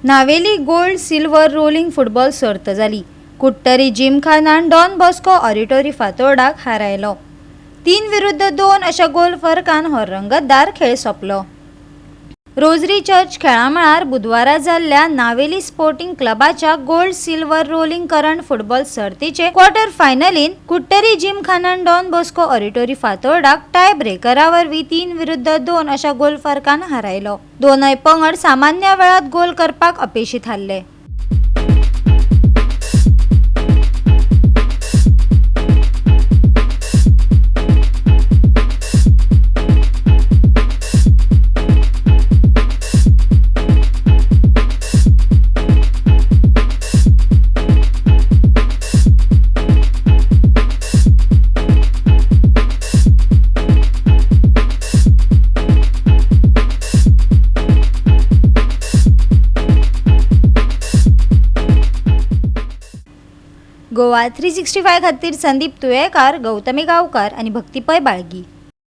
Navelim gold silver rolling football सर्त जाली। कुट्टरी जिमखानान डॉन बॉस्को ऑडिटोरी फातोर्डाक हारायलो। 3-2 अशा गोल फरकान हो रंगतदार खेळ सोंपलो। रोजरी चर्च खेळामळार बुधवारा जाल्ल्या नावेली स्पोर्टिंग क्लबाच्या गोल्ड सिल्वर रोलिंग करंट फुटबॉल सर्तीचे क्वार्टर फायनलीन कुट्टरी जिमखानान डॉन बॉस्को ऑडिटोरी फातोर्डाक टाय ब्रेकरावरवी 3-2 अशा गोल फरकान हारायलो। दोनय पंगड सामान्य वेळात गोल करपाक अपेक्षित हारले। गोवा 365 खातीर संदीप तुयेकार, गौतमी गांवकार आणि भक्तीपय बाळगी।